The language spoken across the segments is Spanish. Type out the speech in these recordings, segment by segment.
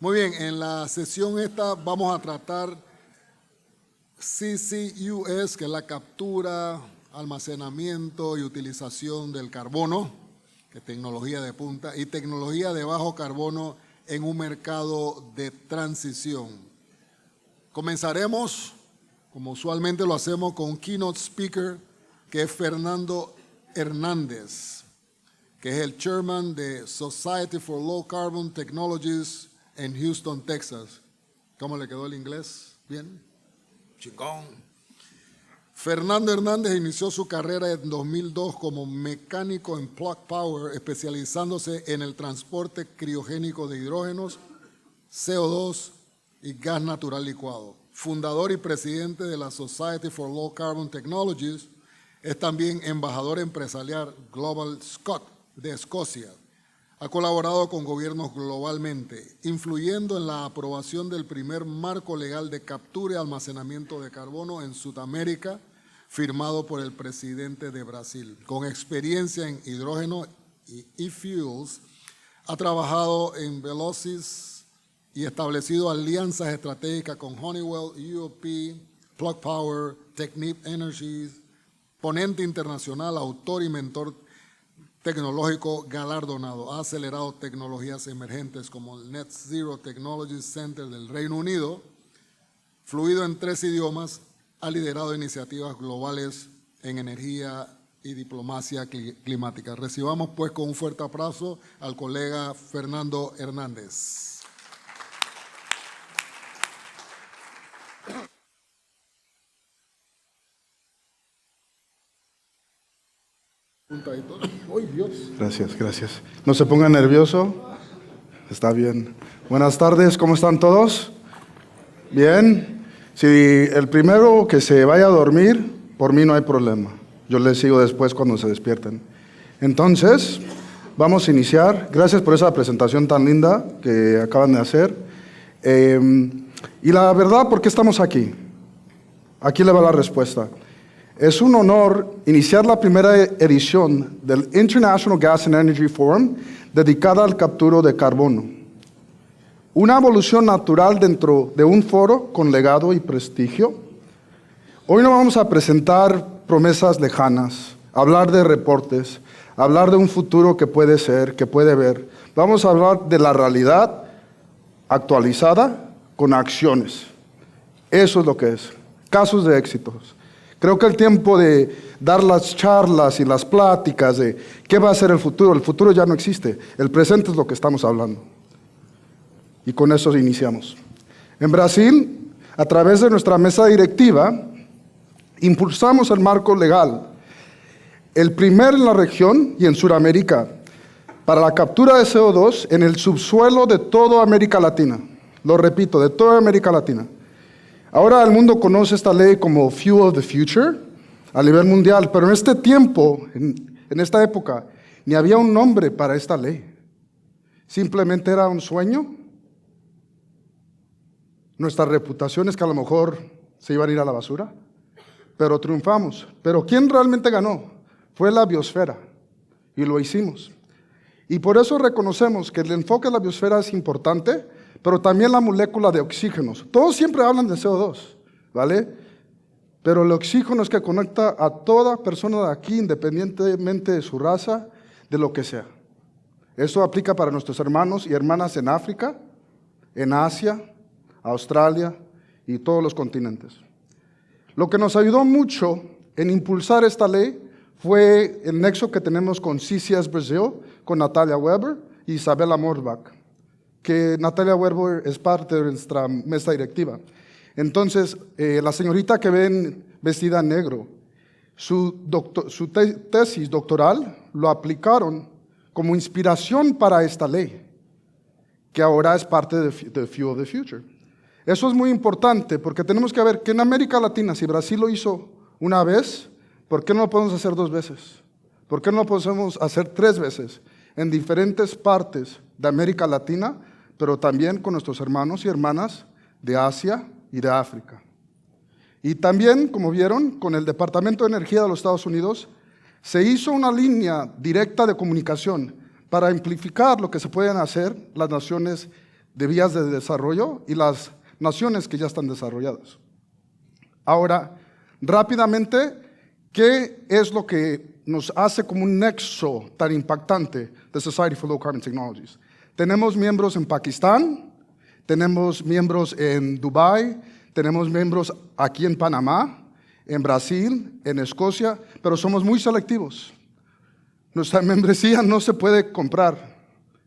Muy bien, en la sesión esta vamos a tratar CCUS, que es la captura, almacenamiento y utilización del carbono, que es tecnología de punta, y tecnología de bajo carbono en un mercado de transición. Comenzaremos, como usualmente lo hacemos, con un keynote speaker, que es Fernando Hernández, que es el chairman de Society for Low Carbon Technologies en Houston, Texas. ¿Cómo le quedó el inglés? ¿Bien? Chingón. Fernando Hernández inició su carrera en 2002 como mecánico en Plug Power, especializándose en el transporte criogénico de hidrógenos, CO2 y gas natural licuado. Fundador y presidente de la Society for Low Carbon Technologies, es también embajador empresarial Global Scott de Escocia. Ha colaborado con gobiernos globalmente, influyendo en la aprobación del primer marco legal de captura y almacenamiento de carbono en Sudamérica, firmado por el presidente de Brasil. Con experiencia en hidrógeno y e-fuels, ha trabajado en Velocis y establecido alianzas estratégicas con Honeywell, UOP, Plug Power, Technip Energies, ponente internacional, autor y mentor tecnológico galardonado. Ha acelerado tecnologías emergentes como el Net Zero Technology Center del Reino Unido, fluido en 3 idiomas, ha liderado iniciativas globales en energía y diplomacia climática. Recibamos pues con un fuerte aplauso al colega Fernando Hernández. ¡Ay, Dios! Gracias. No se ponga nervioso. Está bien. Buenas tardes, ¿cómo están todos? Bien. Si el primero que se vaya a dormir, por mí no hay problema. Yo les sigo después cuando se despierten. Entonces, vamos a iniciar. Gracias por esa presentación tan linda que acaban de hacer. Y la verdad, ¿por qué estamos aquí? Aquí le va la respuesta. Es un honor iniciar la primera edición del International Gas and Energy Forum dedicada al captura de carbono. Una evolución natural dentro de un foro con legado y prestigio. Hoy no vamos a presentar promesas lejanas, hablar de reportes, hablar de un futuro que puede ser, que puede ver. Vamos a hablar de la realidad actualizada con acciones. Eso es lo que es. Casos de éxitos. Creo que el tiempo de dar las charlas y las pláticas de qué va a ser el futuro ya no existe. El presente es lo que estamos hablando. Y con eso iniciamos. En Brasil, a través de nuestra mesa directiva, impulsamos el marco legal, el primero en la región y en Sudamérica, para la captura de CO2 en el subsuelo de toda América Latina. Lo repito, de toda América Latina. Ahora el mundo conoce esta ley como Fuel of the Future a nivel mundial, pero en este tiempo, en esta época, ni había un nombre para esta ley. Simplemente era un sueño. Nuestra reputación es que a lo mejor se iban a ir a la basura, pero triunfamos. Pero ¿quién realmente ganó? Fue la biosfera, y lo hicimos. Y por eso reconocemos que el enfoque de la biosfera es importante, pero también la molécula de oxígenos. Todos siempre hablan de CO2, ¿vale? Pero el oxígeno es que conecta a toda persona de aquí, independientemente de su raza, de lo que sea. Eso aplica para nuestros hermanos y hermanas en África, en Asia, Australia y todos los continentes. Lo que nos ayudó mucho en impulsar esta ley fue el nexo que tenemos con CCS Brasil, con Natalia Weber y Isabella Morbach, que Natalia Weber es parte de nuestra mesa directiva. Entonces, la señorita que ven vestida en negro, su tesis doctoral lo aplicaron como inspiración para esta ley, que ahora es parte de Fuel of the Future. Eso es muy importante porque tenemos que ver que en América Latina, si Brasil lo hizo una vez, ¿por qué no lo podemos hacer 2 veces? ¿Por qué no lo podemos hacer 3 veces? En diferentes partes de América Latina, pero también con nuestros hermanos y hermanas de Asia y de África. Y también, como vieron, con el Departamento de Energía de los Estados Unidos, se hizo una línea directa de comunicación para amplificar lo que se pueden hacer las naciones de vías de desarrollo y las naciones que ya están desarrolladas. Ahora, rápidamente, ¿qué es lo que nos hace como un nexo tan impactante de Society for Low Carbon Technologies? Tenemos miembros en Pakistán, tenemos miembros en Dubái, tenemos miembros aquí en Panamá, en Brasil, en Escocia, pero somos muy selectivos. Nuestra membresía no se puede comprar,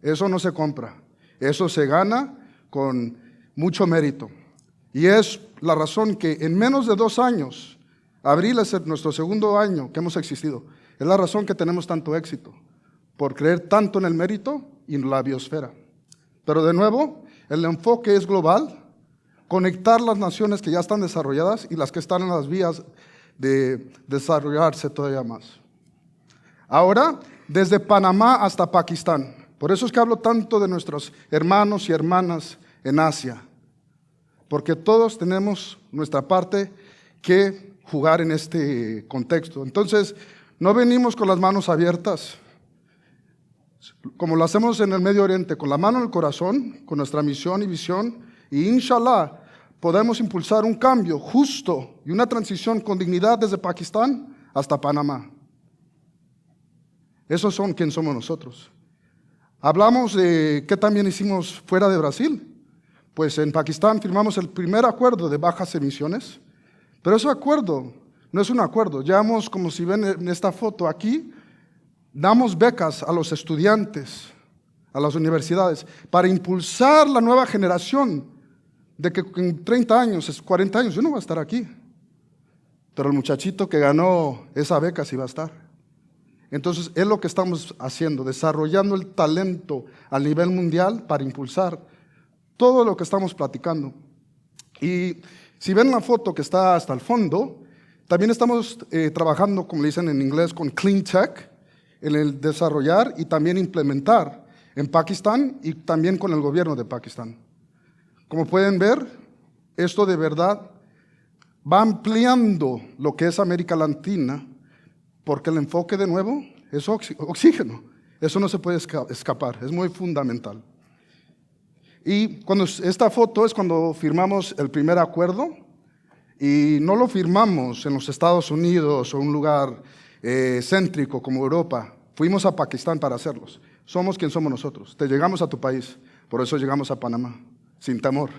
eso no se compra, eso se gana con mucho mérito. Y es la razón que en menos de 2 años, abril es nuestro segundo año que hemos existido, es la razón que tenemos tanto éxito, por creer tanto en el mérito y en la biosfera. Pero de nuevo, el enfoque es global, conectar las naciones que ya están desarrolladas y las que están en las vías de desarrollarse todavía más. Ahora, desde Panamá hasta Pakistán. Por eso es que hablo tanto de nuestros hermanos y hermanas en Asia, porque todos tenemos nuestra parte que jugar en este contexto. Entonces, no venimos con las manos abiertas, como lo hacemos en el Medio Oriente, con la mano en el corazón, con nuestra misión y visión, y inshallah podemos impulsar un cambio justo y una transición con dignidad desde Pakistán hasta Panamá. Esos son quien somos nosotros. Hablamos de qué también hicimos fuera de Brasil. Pues en Pakistán firmamos el primer acuerdo de bajas emisiones, pero ese acuerdo no es un acuerdo. Llevamos, como si ven en esta foto aquí, damos becas a los estudiantes, a las universidades, para impulsar la nueva generación de que en 30 años, 40 años, yo no voy a estar aquí. Pero el muchachito que ganó esa beca sí va a estar. Entonces, es lo que estamos haciendo, desarrollando el talento a nivel mundial para impulsar todo lo que estamos platicando. Y si ven la foto que está hasta el fondo, también estamos trabajando, como le dicen en inglés, con Clean Tech, en el desarrollar y también implementar en Pakistán y también con el gobierno de Pakistán. Como pueden ver, esto de verdad va ampliando lo que es América Latina, porque el enfoque de nuevo es oxígeno. Eso no se puede escapar, es muy fundamental. Y esta foto es cuando firmamos el primer acuerdo, y no lo firmamos en los Estados Unidos o un lugar céntrico como Europa. Fuimos a Pakistán para hacerlos. Somos quien somos nosotros. Te llegamos a tu país, por eso llegamos a Panamá, sin temor.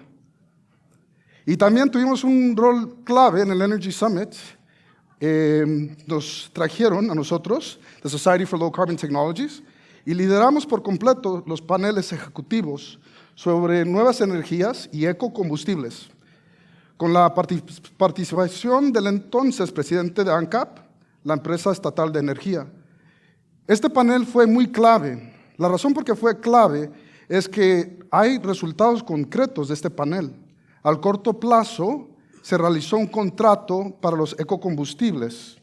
Y también tuvimos un rol clave en el Energy Summit. Nos trajeron a nosotros, the Society for Low Carbon Technologies, y lideramos por completo los paneles ejecutivos sobre nuevas energías y ecocombustibles, con la participación del entonces presidente de ANCAP, la empresa estatal de energía. Este panel fue muy clave. La razón por qué fue clave es que hay resultados concretos de este panel. Al corto plazo se realizó un contrato para los ecocombustibles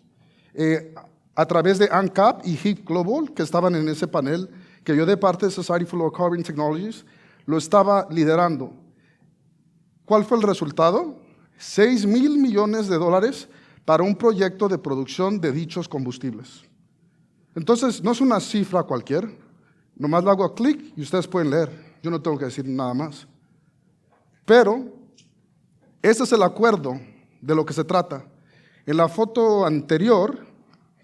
a través de ANCAP y HIP Global, que estaban en ese panel, que yo de parte de Society for Low Carbon Technologies lo estaba liderando. ¿Cuál fue el resultado? $6,000 millones para un proyecto de producción de dichos combustibles. Entonces, no es una cifra cualquiera, nomás le hago clic y ustedes pueden leer, yo no tengo que decir nada más. Pero, ese es el acuerdo de lo que se trata. En la foto anterior,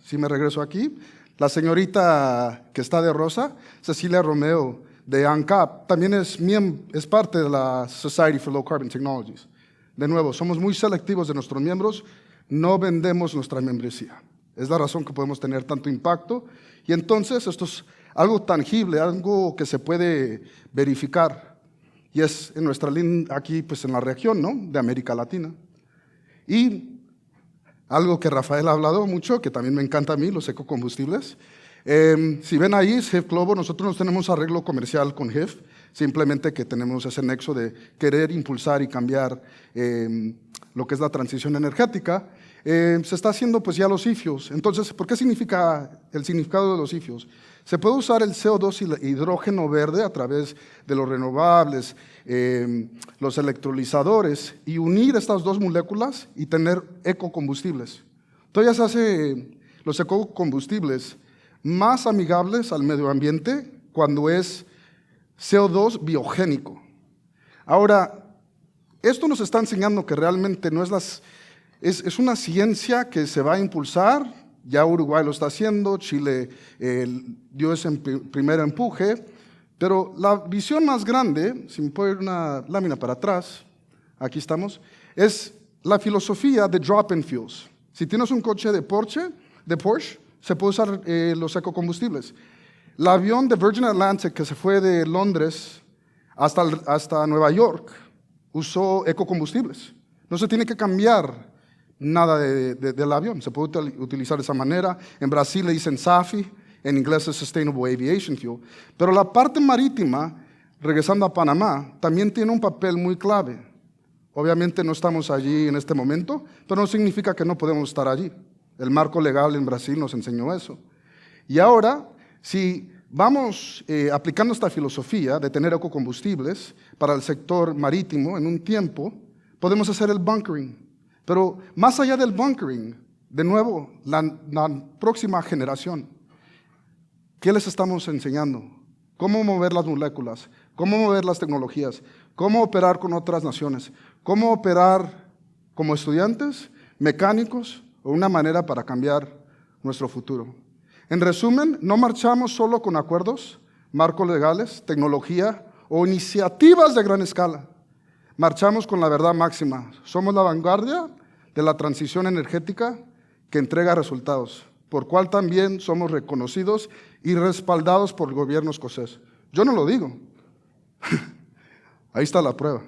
si me regreso aquí, la señorita que está de rosa, Cecilia Romeo, de ANCAP, también es parte de la Society for Low Carbon Technologies. De nuevo, somos muy selectivos de nuestros miembros, no vendemos nuestra membresía. Es la razón que podemos tener tanto impacto. Y entonces esto es algo tangible, algo que se puede verificar. Y es en nuestra línea aquí, pues en la región, ¿no?, de América Latina. Y algo que Rafael ha hablado mucho, que también me encanta a mí, los ecocombustibles. Si ven ahí, HIF Global, nosotros no tenemos arreglo comercial con HIF, simplemente que tenemos ese nexo de querer impulsar y cambiar lo que es la transición energética. Se está haciendo pues ya los IFIOS. Entonces, ¿por qué significa el significado de los IFIOS? Se puede usar el CO2 y el hidrógeno verde a través de los renovables, los electrolizadores, y unir estas dos moléculas y tener ecocombustibles. Todavía se hace los ecocombustibles más amigables al medio ambiente cuando es CO2 biogénico. Ahora, esto nos está enseñando que realmente no es una ciencia que se va a impulsar. Ya Uruguay lo está haciendo, Chile dio ese primer empuje, pero la visión más grande, si me puede ir una lámina para atrás, aquí estamos, es la filosofía de drop-in fuels. Si tienes un coche de Porsche, se puede usar los ecocombustibles. El avión de Virgin Atlantic que se fue de Londres hasta Nueva York usó ecocombustibles. No se tiene que cambiar nada del avión, se puede utilizar de esa manera. En Brasil le dicen SAFI, en inglés es Sustainable Aviation Fuel. Pero la parte marítima, regresando a Panamá, también tiene un papel muy clave. Obviamente no estamos allí en este momento, pero no significa que no podemos estar allí. El marco legal en Brasil nos enseñó eso. Y ahora, si vamos aplicando esta filosofía de tener ecocombustibles para el sector marítimo en un tiempo, podemos hacer el bunkering. Pero más allá del bunkering, de nuevo, la próxima generación, ¿qué les estamos enseñando? ¿Cómo mover las moléculas? ¿Cómo mover las tecnologías? ¿Cómo operar con otras naciones? ¿Cómo operar como estudiantes, mecánicos o una manera para cambiar nuestro futuro? En resumen, no marchamos solo con acuerdos, marcos legales, tecnología o iniciativas de gran escala. Marchamos con la verdad máxima. Somos la vanguardia de la transición energética que entrega resultados, por cual también somos reconocidos y respaldados por el gobierno escocés. Yo no lo digo. Ahí está la prueba.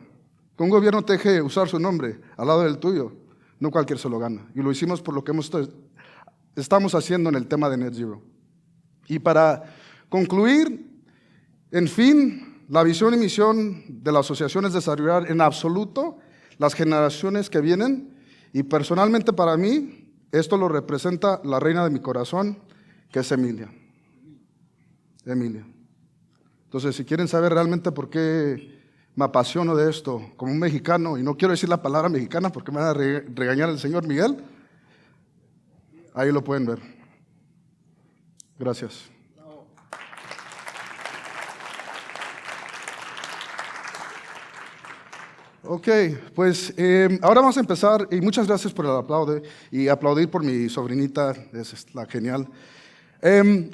Que un gobierno te deje usar su nombre al lado del tuyo, no cualquier se lo gana. Y lo hicimos por lo que estamos haciendo en el tema de Net Zero. Y para concluir, en fin, la visión y misión de la asociación es desarrollar en absoluto las generaciones que vienen, y personalmente para mí esto lo representa la reina de mi corazón, que es Emilia. Emilia. Entonces, si quieren saber realmente por qué me apasiono de esto como un mexicano, y no quiero decir la palabra mexicana porque me va a regañar el señor Miguel, ahí lo pueden ver. Gracias. Ok, pues ahora vamos a empezar, y muchas gracias por el aplauso y aplaudir por mi sobrinita, es la genial.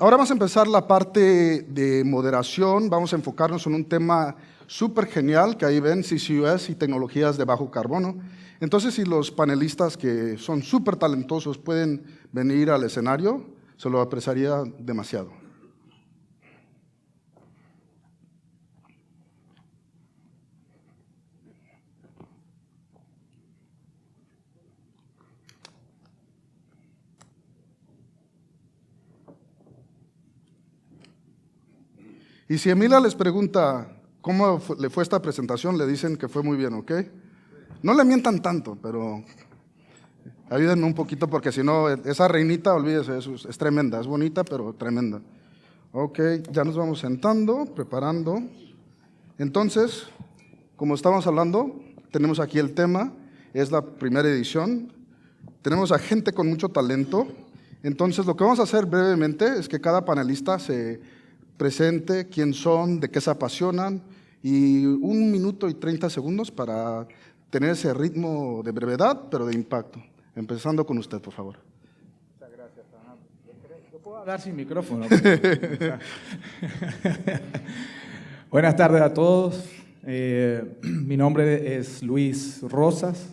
Ahora vamos a empezar la parte de moderación, vamos a enfocarnos en un tema súper genial que ahí ven, CCUS y tecnologías de bajo carbono. Entonces, si los panelistas que son súper talentosos pueden venir al escenario, se lo apreciaría demasiado. Y si Emilia les pregunta cómo le fue esta presentación, le dicen que fue muy bien, ¿ok? No le mientan tanto, pero ayúdenme un poquito porque si no, esa reinita, olvídese, es tremenda, es bonita, pero tremenda. Ok, ya nos vamos sentando, preparando. Entonces, como estamos hablando, tenemos aquí el tema, es la primera edición. Tenemos a gente con mucho talento. Entonces, lo que vamos a hacer brevemente es que cada panelista se presente quién son, de qué se apasionan, y 1 minuto y 30 segundos para tener ese ritmo de brevedad, pero de impacto. Empezando con usted, por favor. Muchas gracias, Fernando. Yo puedo hablar sin micrófono. Buenas tardes a todos. Mi nombre es Luis Rosas.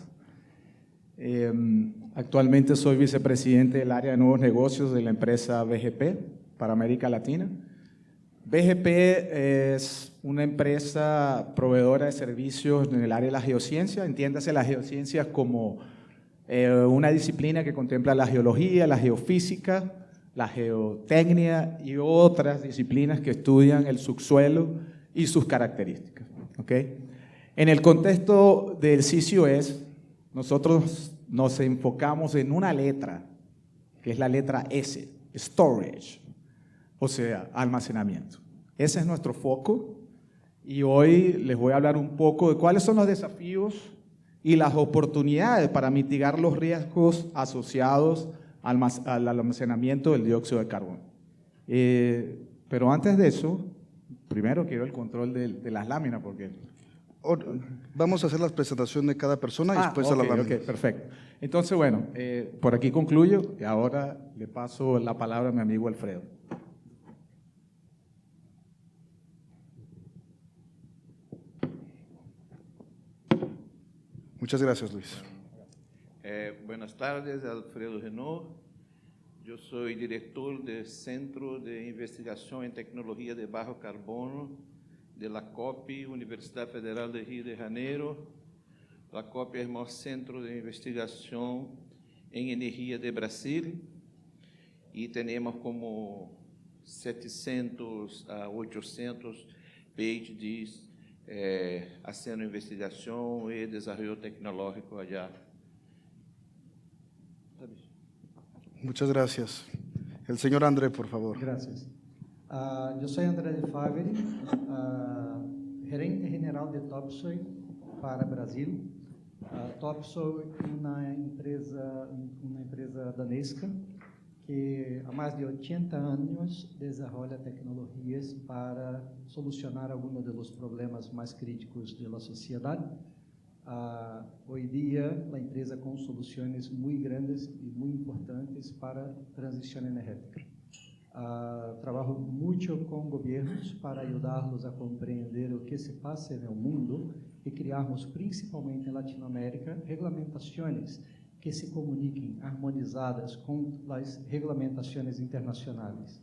Actualmente soy vicepresidente del área de nuevos negocios de la empresa BGP para América Latina. BGP es una empresa proveedora de servicios en el área de la geociencia. Entiéndase la geociencia como una disciplina que contempla la geología, la geofísica, la geotecnia y otras disciplinas que estudian el subsuelo y sus características. ¿Okay? En el contexto del CCUS, nosotros nos enfocamos en una letra, que es la letra S, storage, o sea, almacenamiento. Ese es nuestro foco y hoy les voy a hablar un poco de cuáles son los desafíos y las oportunidades para mitigar los riesgos asociados al almacenamiento del dióxido de carbono. Pero antes de eso, primero quiero el control de las láminas porque Vamos a hacer la presentación de cada persona y después a la lámina. Ok, perfecto. Entonces, bueno, por aquí concluyo y ahora le paso la palabra a mi amigo Alfredo. Muchas gracias, Luis. Buenas tardes, Alfredo Renault. Yo soy director del Centro de Investigación en Tecnología de Bajo Carbono de la COP, Universidad Federal de Rio de Janeiro. La COP es el maior centro de investigación en energía de Brasil y tenemos como 700 a 800 PhDs haciendo investigación y desarrollo tecnológico allá. Muchas gracias. El señor André, por favor. Gracias. Eu sou André de Favre, gerente general de Topsoe para Brasil. Topsoe é uma empresa danesca que há mais de 80 anos desenvolve tecnologias para solucionar alguns dos problemas mais críticos da sociedade. Hoy día la empresa con soluciones muy grandes y muy importantes para transición energética. Trabajo mucho con gobiernos para ayudarlos a comprender o que se pasa en el mundo y crearmos principalmente en Latinoamérica regulamentaciones que se comuniquen armonizadas con las regulamentaciones internacionales.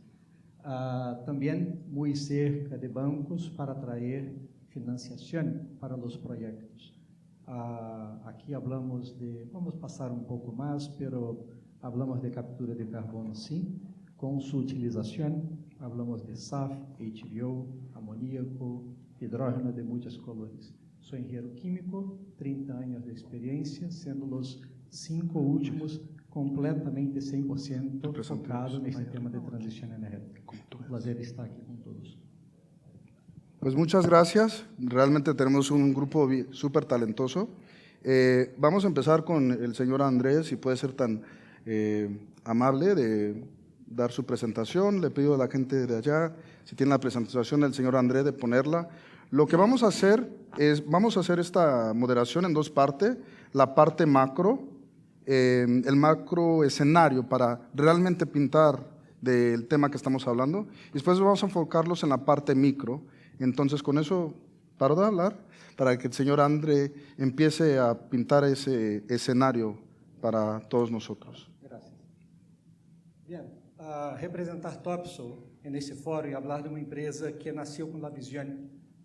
También muy cerca de bancos para traer financiación para los proyectos. Aqui hablamos de, vamos passar um pouco mais, pero hablamos de captura de carbono sim, com sua utilização, hablamos de SAF, HVO, amoníaco, hidrógeno de muitas colores. Sou engenheiro químico, 30 anos de experiência, sendo os 5 últimos completamente 100% focado nesse tema de transição energética. Um prazer estar aqui com todos. Pues muchas gracias. Realmente tenemos un grupo súper talentoso. Vamos a empezar con el señor Andrés, si puede ser tan amable de dar su presentación. Le pido a la gente de allá, si tiene la presentación del señor Andrés, de ponerla. Lo que vamos a hacer es, vamos a hacer esta moderación en dos partes. La parte macro, el macro escenario para realmente pintar del tema que estamos hablando. Y después vamos a enfocarlos en la parte micro. Entonces, con eso, paro de hablar, para que el señor André empiece a pintar ese escenario para todos nosotros. Gracias. Bien, representar Topsoe nesse fórum e falar de uma empresa que nasceu com a visão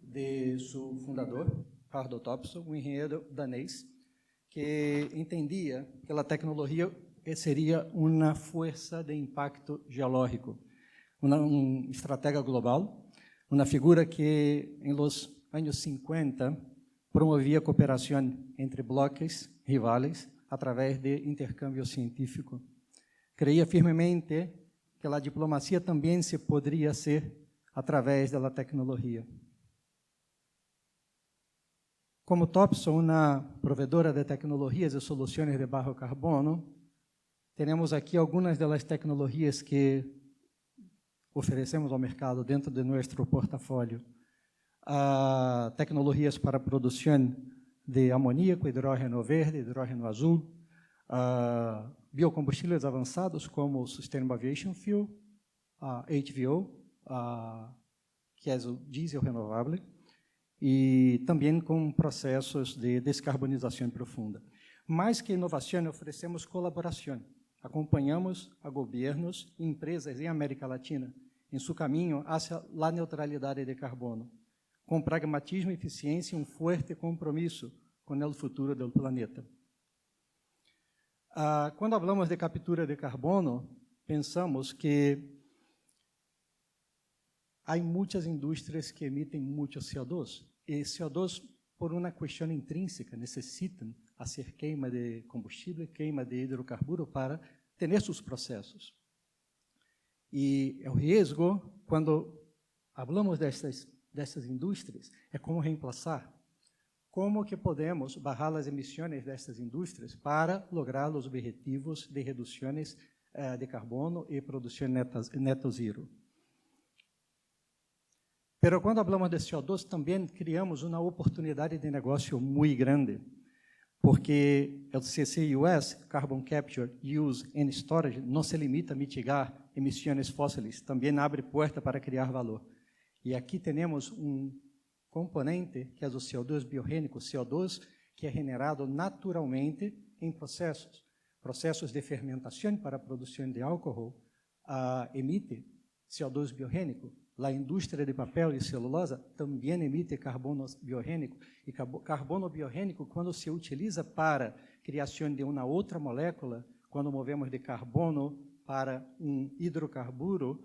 de seu fundador, Hardo Topsoe, um engenheiro danês, que entendia que a tecnologia seria uma força de impacto geológico, um estratega global, uma figura que, em los anos 50, promovia cooperação entre bloques rivales através de intercâmbio científico. Creía firmemente que a diplomacia também se poderia ser através da tecnologia. Como Topsoe, uma provedora de tecnologias e soluções de baixo carbono, temos aqui algumas das tecnologias que oferecemos ao mercado dentro de nosso portafólio. Tecnologias para produção de amoníaco, hidrógeno verde, hidrógeno azul, biocombustíveis avançados como Sustainable Aviation Fuel, HVO, que é o diesel renovável, e também com processos de descarbonização profunda. Mais que inovação, oferecemos colaboração. Acompanhamos a governos e empresas em América Latina em seu caminho hacia a neutralidade de carbono, com pragmatismo, eficiência e forte compromisso com o futuro do planeta. Quando falamos de captura de carbono, pensamos que há muitas indústrias que emitem muito CO2, e CO2, por uma questão intrínseca, necessitam fazer queima de combustível, queima de hidrocarburo para ter seus processos. E o risco, quando falamos dessas indústrias, é como reemplaçar. Como que podemos barrar as emissões dessas indústrias para lograr os objetivos de reduções de carbono e produção neto zero. Pero quando falamos de CO2, também criamos uma oportunidade de negócio muito grande, porque o CCUS, Carbon Capture, Use and Storage, não se limita a mitigar emissões fósseis, também abre porta para criar valor. E aqui temos componente, que é o CO2 biogênico, CO2 que é generado naturalmente em processos de fermentação para a produção de álcool, emite CO2 biogênico. A indústria de papel e celulose também emite carbono biogênico, e carbono biogênico, quando se utiliza para criação de uma outra molécula, quando movemos de carbono para hidrocarburo,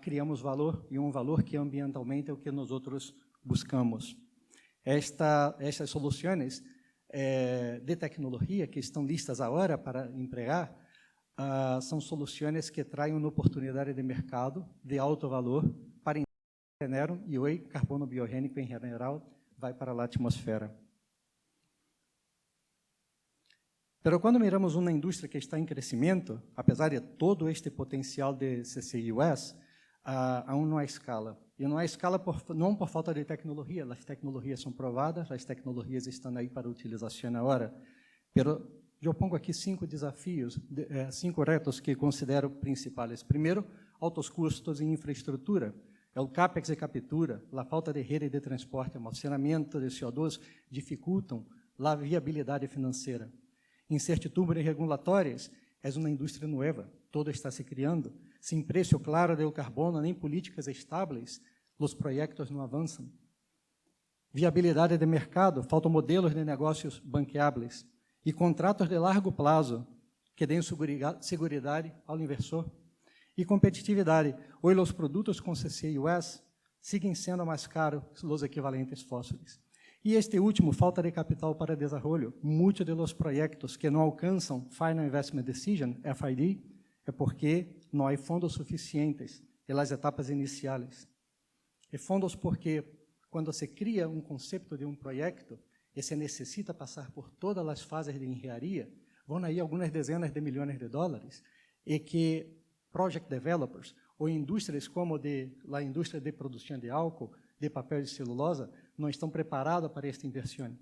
criamos valor, e valor que ambientalmente é o que nós outros buscamos. Estas soluções de tecnologia que estão listas agora para empregar, são soluções que traem uma oportunidade de mercado de alto valor para generar, e hoje carbono biogênico em geral vai para a atmosfera. Mas quando miramos uma indústria que está em crescimento, apesar de todo este potencial de CCUS, aún não há escala. E não há escala não por falta de tecnologia, as tecnologias são provadas, as tecnologias estão aí para utilização agora. Mas eu pongo aqui 5 desafios, 5 retos que considero principais. Primeiro, altos custos em infraestrutura. O CAPEX de captura, a falta de rede de transporte, almacenamento de CO2 dificultam a viabilidade financeira. Incertidumbre regulatórias, é uma indústria nova, todo está se criando. Sem preço claro do carbono, nem políticas estáveis, os projetos não avançam. Viabilidade de mercado, faltam modelos de negócios banqueáveis e contratos de largo prazo que deem seguridade ao inversor. E competitividade, hoje os produtos com CCUS seguem sendo mais caros que os equivalentes fósseis. E este último, falta de capital para desenvolvimento. Muitos dos projetos que não alcançam Final Investment Decision, FID, é porque não há fundos suficientes nas etapas iniciais. E fundos porque, quando se cria conceito de projeto, e se necessita passar por todas as fases de engenharia, vão aí algumas dezenas de milhões de dólares, e que project developers, ou indústrias como a indústria de produção de álcool, de papel e celulose, não estão preparadas para esta inversão.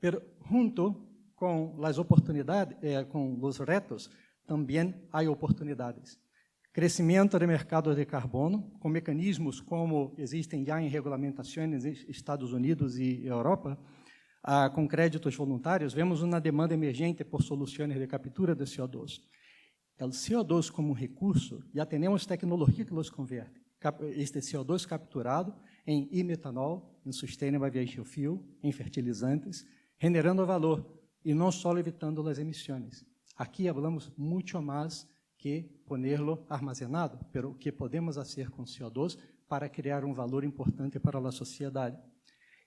Mas, junto com as oportunidades, com os retos, também há oportunidades. Crescimento de mercado de carbono, com mecanismos como existem já em regulamentações nos Estados Unidos e Europa, com créditos voluntários, vemos uma demanda emergente por soluções de captura de CO2. O CO2 como recurso, já temos tecnologia que os converte. Este CO2 capturado em e-metanol, em Sustainable Aviation Fuel, em fertilizantes, generando valor e não só evitando as emissões. Aqui falamos muito mais que ponerlo armazenado, pero o que podemos fazer com CO2 para criar valor importante para a sociedade.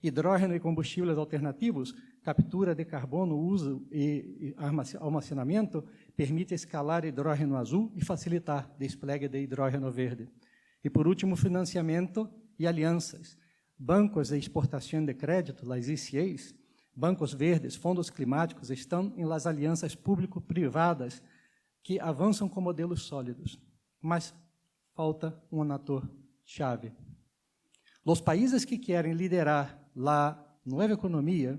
Hidrogênio e combustíveis alternativos, captura de carbono, uso e almacenamento, permite escalar hidrogênio azul e facilitar o despliegue de hidrogênio verde. E, por último, financiamento e alianças. Bancos de exportação de crédito, as ECAs, bancos verdes, fundos climáticos, estão em las alianças público-privadas que avançam com modelos sólidos. Mas falta ator-chave. Os países que querem liderar a nova economia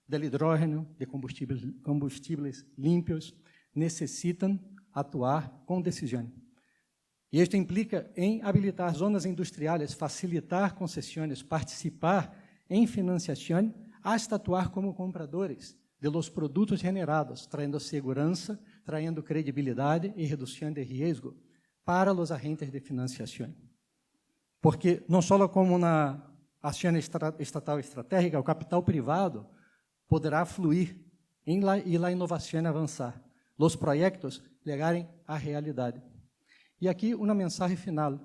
do hidrogênio, de combustíveis limpos, necessitam atuar com decisão. E isto implica em habilitar zonas industriais, facilitar concessões, participar em financiação, hasta atuar como compradores de los produtos generados, traindo segurança, traindo credibilidade e redução de risco para os agentes de financiação. Porque não só como uma ação estatal estratégica, o capital privado poderá fluir e a inovação avançar, os projetos chegarem à realidade. E aqui uma mensagem final.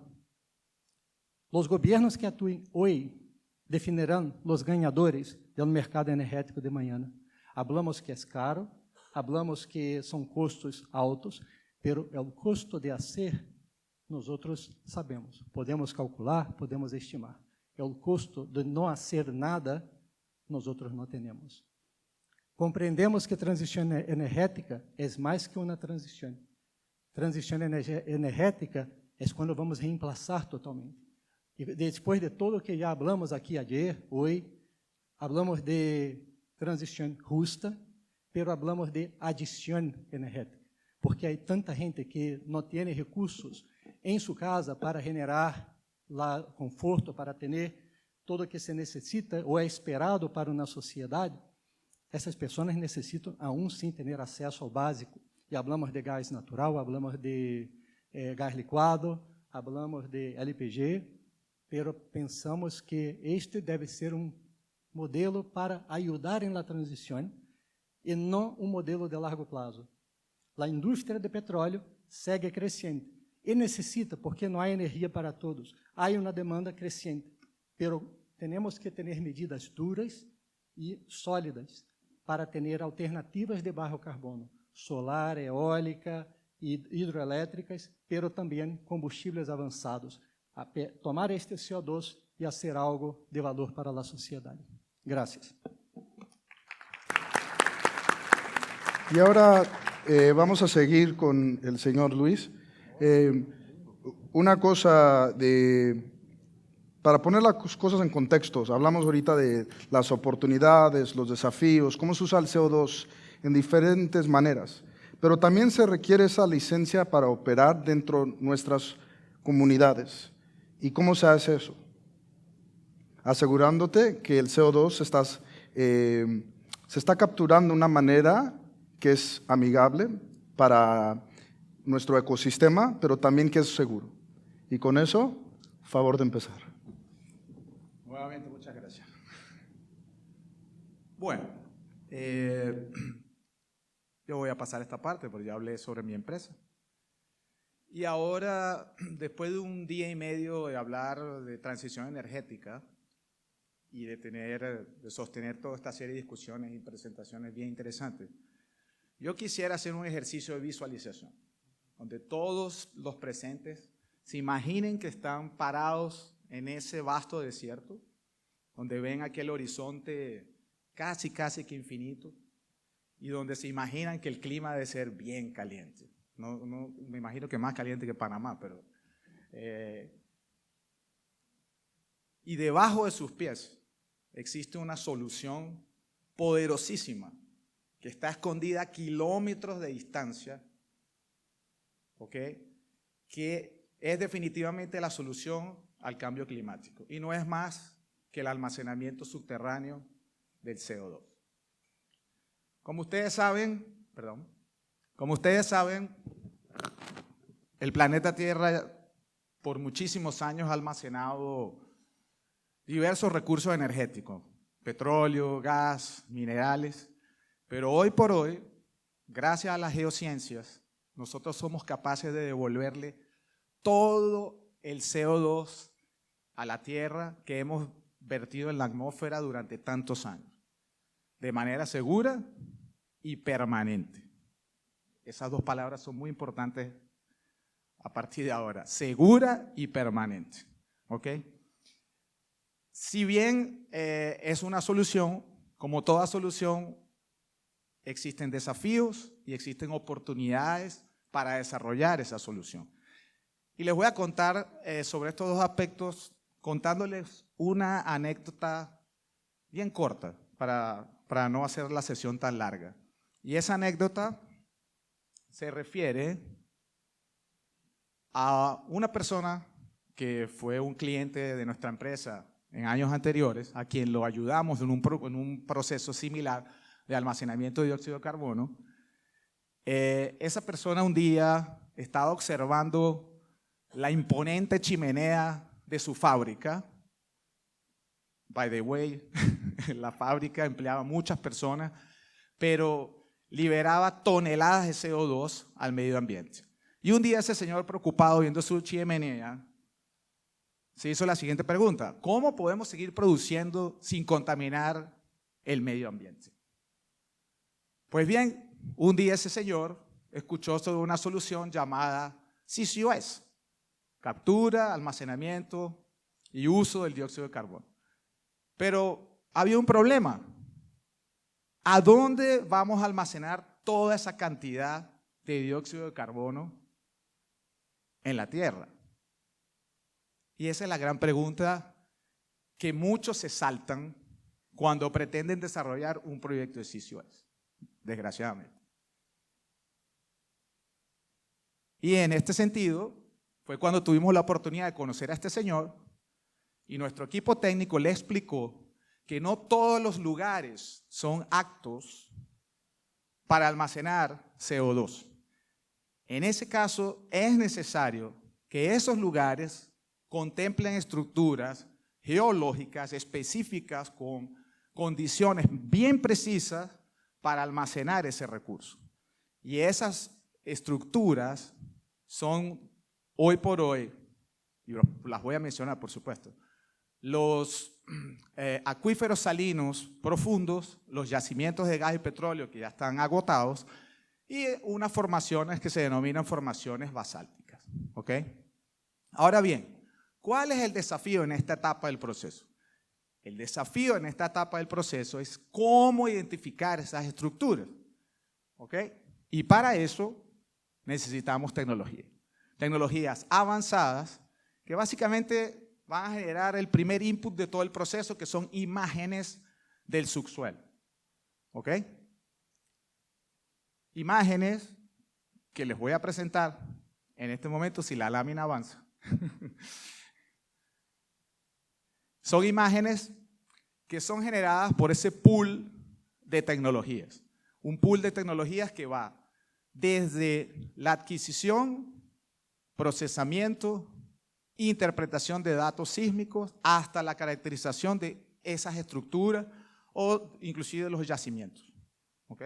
Os governos que atuem hoje definirão os ganhadores do mercado energético de amanhã. Hablamos que é caro, hablamos que são custos altos, pero o custo de fazer, nós outros sabemos. Podemos calcular, podemos estimar. O custo de não fazer nada, nós outros não temos. Compreendemos que transição energética é mais que uma transição. Transição energética é quando vamos reemplaçar totalmente. Y después de todo que ya hablamos aquí ayer, hoy, hablamos de transición justa, pero hablamos de adición energética, porque hay tanta gente que no tiene recursos en su casa para generar conforto, para tener todo o que se necessita ou é esperado para uma sociedade. Essas pessoas necessitam, aún sem ter acesso ao básico. E falamos de gás natural, falamos de gás liquado, falamos de LPG, pero pensamos que este deve ser modelo para ajudar na transição e não modelo de largo prazo. A indústria de petróleo segue crescendo e necessita, porque não há energia para todos. Há uma demanda crescente, pero temos que ter medidas duras e sólidas para ter alternativas de baixo carbono, solar, eólica e hidroelétricas, pero também combustíveis avançados, a tomar este CO2 e a ser algo de valor para a sociedade. Gracias. Y ahora vamos a seguir con el señor Luis. Una cosa para poner las cosas en contextos, hablamos ahorita de las oportunidades, los desafíos, cómo se usa el CO2 en diferentes maneras, pero también se requiere esa licencia para operar dentro de nuestras comunidades. ¿Y cómo se hace eso? Asegurándote que el CO2 se está capturando de una manera que es amigable para nuestro ecosistema, pero también que es seguro. Y con eso, favor de empezar. Nuevamente, muchas gracias. Bueno, yo voy a pasar esta parte porque ya hablé sobre mi empresa. Y ahora, después de un día y medio de hablar de transición energética y de sostener toda esta serie de discusiones y presentaciones bien interesantes, yo quisiera hacer un ejercicio de visualización, donde todos los presentes se imaginen que están parados en ese vasto desierto, donde ven aquel horizonte casi que infinito, y donde se imaginan que el clima debe ser bien caliente. No, me imagino que más caliente que Panamá, pero... y debajo de sus pies existe una solución poderosísima que está escondida a kilómetros de distancia, ¿ok? Que es definitivamente la solución al cambio climático y no es más que el almacenamiento subterráneo del CO2. Como ustedes saben, el planeta Tierra por muchísimos años ha almacenado diversos recursos energéticos, petróleo, gas, minerales, pero hoy por hoy, gracias a las geociencias, nosotros somos capaces de devolverle todo el CO2 a la Tierra que hemos vertido en la atmósfera durante tantos años, de manera segura y permanente. Esas dos palabras son muy importantes a partir de ahora, segura y permanente, ¿ok? Si bien es una solución, como toda solución, existen desafíos y existen oportunidades para desarrollar esa solución. Y les voy a contar sobre estos dos aspectos, contándoles una anécdota bien corta para no hacer la sesión tan larga. Y esa anécdota se refiere a una persona que fue un cliente de nuestra empresa en años anteriores, a quien lo ayudamos en un proceso similar de almacenamiento de dióxido de carbono. Esa persona un día estaba observando la imponente chimenea de su fábrica. By the way, la fábrica empleaba muchas personas, pero liberaba toneladas de CO2 al medio ambiente. Y un día ese señor, preocupado viendo su chimenea, se hizo la siguiente pregunta: ¿cómo podemos seguir produciendo sin contaminar el medio ambiente? Pues bien, un día ese señor escuchó sobre una solución llamada CCUS, captura, almacenamiento y uso del dióxido de carbono. Pero había un problema. ¿A dónde vamos a almacenar toda esa cantidad de dióxido de carbono en la Tierra? Y esa es la gran pregunta que muchos se saltan cuando pretenden desarrollar un proyecto de CCUS, desgraciadamente. Y en este sentido, fue cuando tuvimos la oportunidad de conocer a este señor y nuestro equipo técnico le explicó que no todos los lugares son aptos para almacenar CO2. En ese caso, es necesario que esos lugares contemplen estructuras geológicas específicas con condiciones bien precisas para almacenar ese recurso. Y esas estructuras son, hoy por hoy, y las voy a mencionar por supuesto, los acuíferos salinos profundos, los yacimientos de gas y petróleo que ya están agotados y unas formaciones que se denominan formaciones basálticas. ¿Ok? Ahora bien, ¿cuál es el desafío en esta etapa del proceso? El desafío en esta etapa del proceso es cómo identificar esas estructuras. ¿Ok? Y para eso necesitamos tecnología. Tecnologías avanzadas que básicamente van a generar el primer input de todo el proceso, que son imágenes del subsuelo. ¿Ok? Imágenes que les voy a presentar en este momento si la lámina avanza. Son imágenes que son generadas por ese pool de tecnologías. Un pool de tecnologías que va desde la adquisición, procesamiento, interpretación de datos sísmicos hasta la caracterización de esas estructuras o inclusive de los yacimientos. ¿Ok?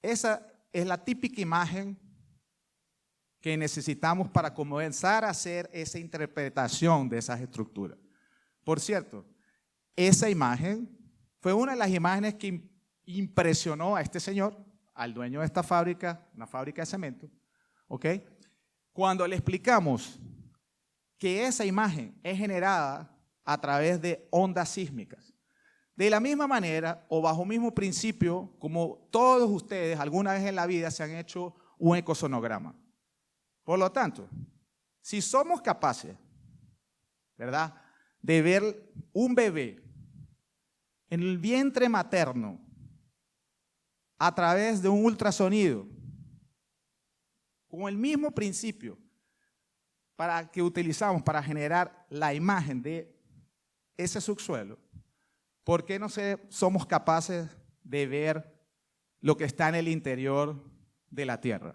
Esa es la típica imagen que necesitamos para comenzar a hacer esa interpretación de esas estructuras. Por cierto, esa imagen fue una de las imágenes que impresionó a este señor, al dueño de esta fábrica, una fábrica de cemento, ¿ok? Cuando le explicamos que esa imagen es generada a través de ondas sísmicas. De la misma manera o bajo el mismo principio como todos ustedes alguna vez en la vida se han hecho un ecosonograma. Por lo tanto, si somos capaces, ¿verdad?, de ver un bebé en el vientre materno a través de un ultrasonido, con el mismo principio que utilizamos para generar la imagen de ese subsuelo, ¿por qué no somos capaces de ver lo que está en el interior de la Tierra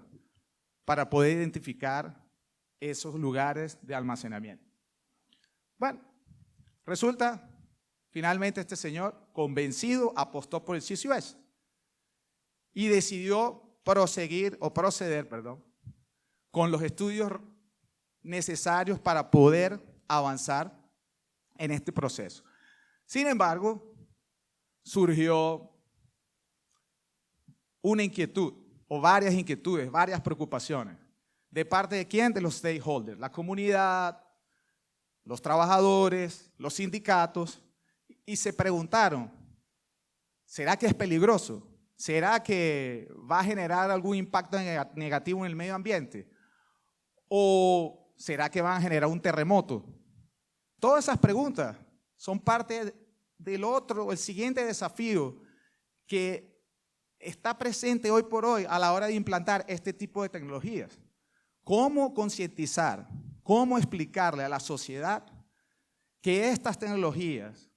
para poder identificar esos lugares de almacenamiento? Bueno, resulta, finalmente este señor, convencido, apostó por el CCUS y decidió proceder, con los estudios necesarios para poder avanzar en este proceso. Sin embargo, surgió una inquietud, o varias inquietudes, varias preocupaciones. ¿De parte de quién? De los stakeholders, la comunidad, los trabajadores, los sindicatos, y se preguntaron, ¿será que es peligroso? ¿Será que va a generar algún impacto negativo en el medio ambiente? ¿O será que van a generar un terremoto? Todas esas preguntas son parte del el siguiente desafío que está presente hoy por hoy a la hora de implantar este tipo de tecnologías. ¿Cómo concientizar, cómo explicarle a la sociedad que estas tecnologías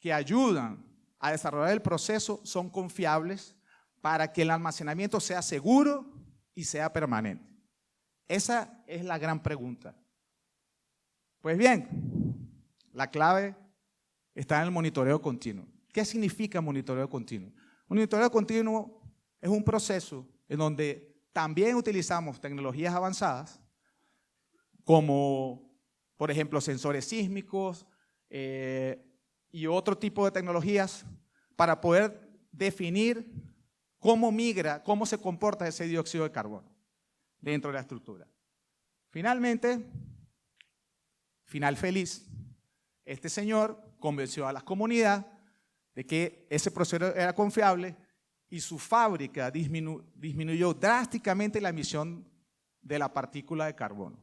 que ayudan a desarrollar el proceso son confiables para que el almacenamiento sea seguro y sea permanente? Esa es la gran pregunta. Pues bien, la clave está en el monitoreo continuo. ¿Qué significa monitoreo continuo? Monitoreo continuo es un proceso en donde también utilizamos tecnologías avanzadas, como por ejemplo sensores sísmicos y otro tipo de tecnologías para poder definir cómo migra, cómo se comporta ese dióxido de carbono dentro de la estructura. Finalmente, final feliz, este señor convenció a la comunidad de que ese proceso era confiable y su fábrica disminuyó drásticamente la emisión de la partícula de carbono,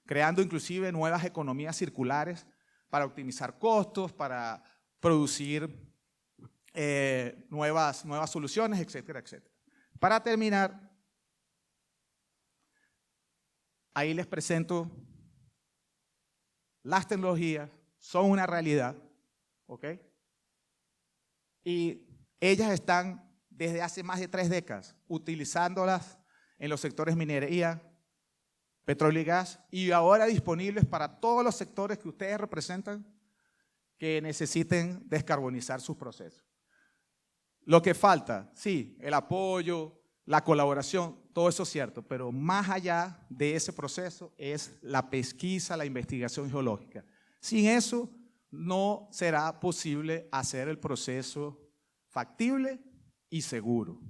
creando inclusive nuevas economías circulares para optimizar costos, para producir nuevas soluciones, etcétera, etcétera. Para terminar, ahí les presento las tecnologías, son una realidad, ¿ok? Y ellas están desde hace más de 3 décadas utilizándolas en los sectores minería, petróleo y gas, y ahora disponibles para todos los sectores que ustedes representan que necesiten descarbonizar sus procesos. Lo que falta, sí, el apoyo, la colaboración, todo eso es cierto, pero más allá de ese proceso es la pesquisa, la investigación geológica. Sin eso no será posible hacer el proceso factible y seguro.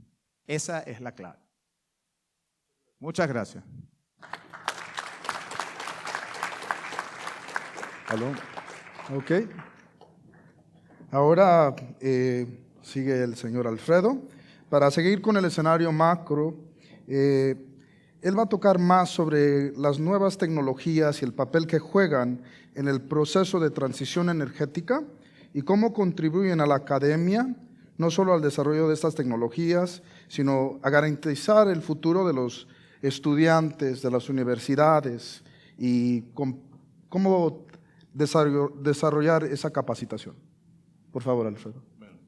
Esa es la clave. Muchas gracias. ¿Aló? Ok. Ahora sigue el señor Alfredo. Para seguir con el escenario macro, él va a tocar más sobre las nuevas tecnologías y el papel que juegan en el proceso de transición energética y cómo contribuyen a la academia, no solo al desarrollo de estas tecnologías, sino a garantizar el futuro de los estudiantes, de las universidades y cómo desarrollar esa capacitación. Por favor, Alfredo. Bueno,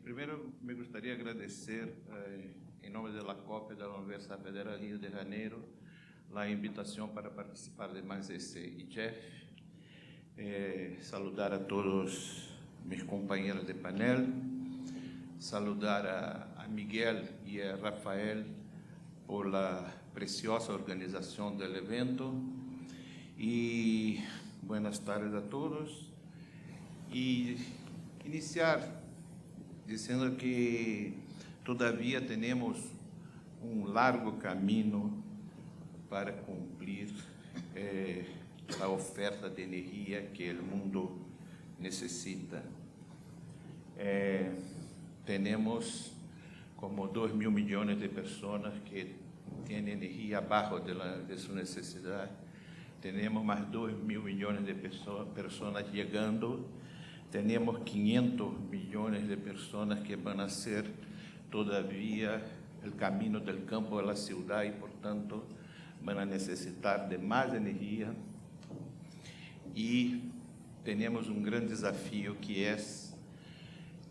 primero me gustaría agradecer, en nombre de la COP de la Universidad Federal de Rio de Janeiro, la invitación para participar de más este IGEF. Saludar a todos mis compañeros de panel, saludar a Miguel y a Rafael por la preciosa organización del evento y buenas tardes a todos. Y iniciar diciendo que todavía tenemos un largo camino para cumplir la oferta de energía que el mundo necesita. Tenemos como 2.000 millones de personas que tienen energía abajo de su necesidad. Tenemos más 2.000 millones de personas llegando. Tenemos 500 millones de personas que van a hacer todavía el camino del campo a la ciudad y, por tanto, van a necesitar de más energía. Y tenemos un gran desafío que es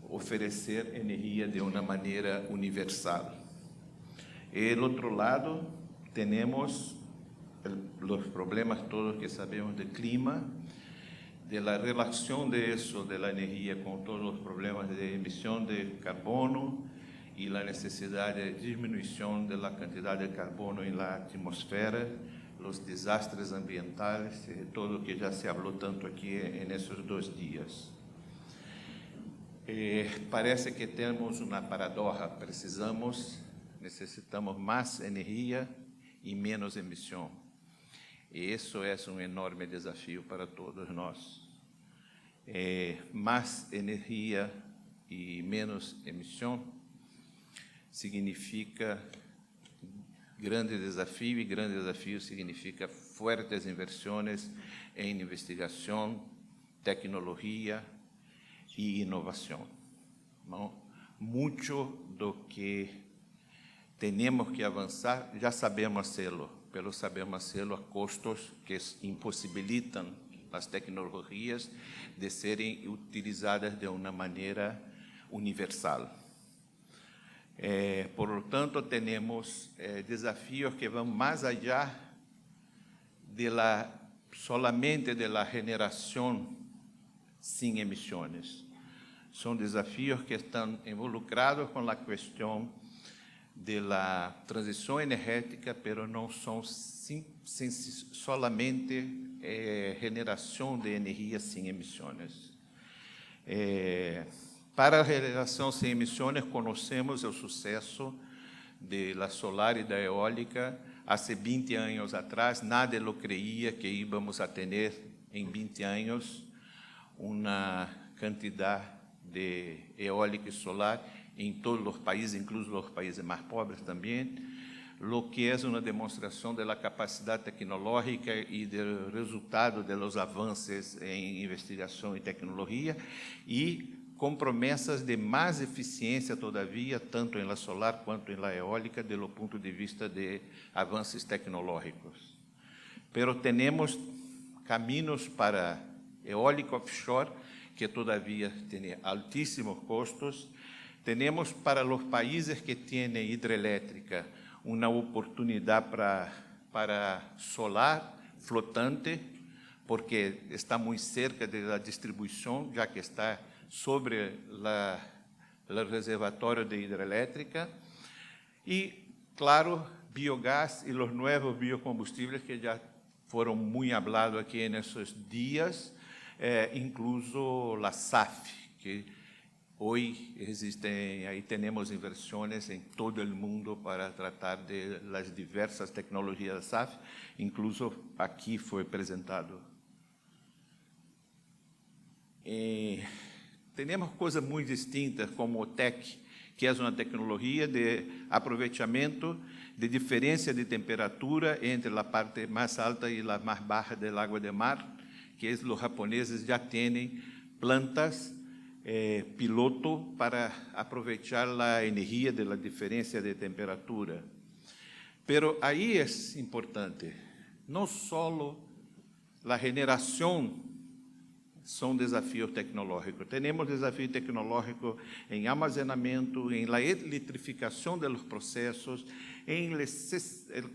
oferecer energía de una manera universal. El otro lado, tenemos los problemas todos que sabemos del clima, de la relación de eso, de la energía, con todos los problemas de emisión de carbono y la necesidad de disminución de la cantidad de carbono en la atmósfera, los desastres ambientales, todo lo que ya se habló tanto aquí en esos 2 días. Parece que tenemos una paradoja, necesitamos más energía y menos emisión. E isso é um enorme desafio para todos nós. Mais energia e menos emissão significa grande desafio, e grande desafio significa fortes inversões em investigação, tecnologia e inovação. Não? Muito do que temos que avançar, já sabemos hacerlo, pero sabemos hacerlo a costos que imposibilitan as tecnologias de serem utilizadas de uma maneira universal. Por lo tanto, temos desafios que vão mais allá solamente de la generação sem emissões. São desafios que estão involucrados com a questão de la transição energética, pero não são solamente generação de energia sem emissões. Para a geração sem emissões, conhecemos o sucesso da solar e da eólica. Há 20 anos atrás, nadie lo creía que íbamos a ter em 20 anos uma quantidade de eólica e solar em todos os países, incluso os países mais pobres também, lo que es una demostración de la capacidad tecnológica y del resultado de los avances en investigación y tecnología, y com promessas de mais eficiência todavia, tanto em la solar quanto em la eólica, do ponto de vista de avanços tecnológicos. Pero temos caminhos para eólica offshore, que todavia tem altíssimos custos. Temos para os países que têm hidrelétrica uma oportunidade para solar flotante, porque está muito cerca da distribuição, já que está sobre o reservatório de hidrelétrica. E, claro, biogás e os novos biocombustíveis que já foram muito hablados aqui nesses dias, incluso a SAF, que hoje existem, aí temos inversões em todo o mundo para tratar de las diversas tecnologias da SAF, incluso aqui foi apresentado. Temos coisas muito distintas, como o TEC, que é uma tecnologia de aproveitamento de diferença de temperatura entre a parte mais alta e a mais baixa da água de mar, que os japoneses já têm plantas piloto para aproveitar a energia da diferença de temperatura. Pero aí é importante, não só a generação são desafios tecnológicos. Temos desafio tecnológico em armazenamento, em la eletrificação dos processos, em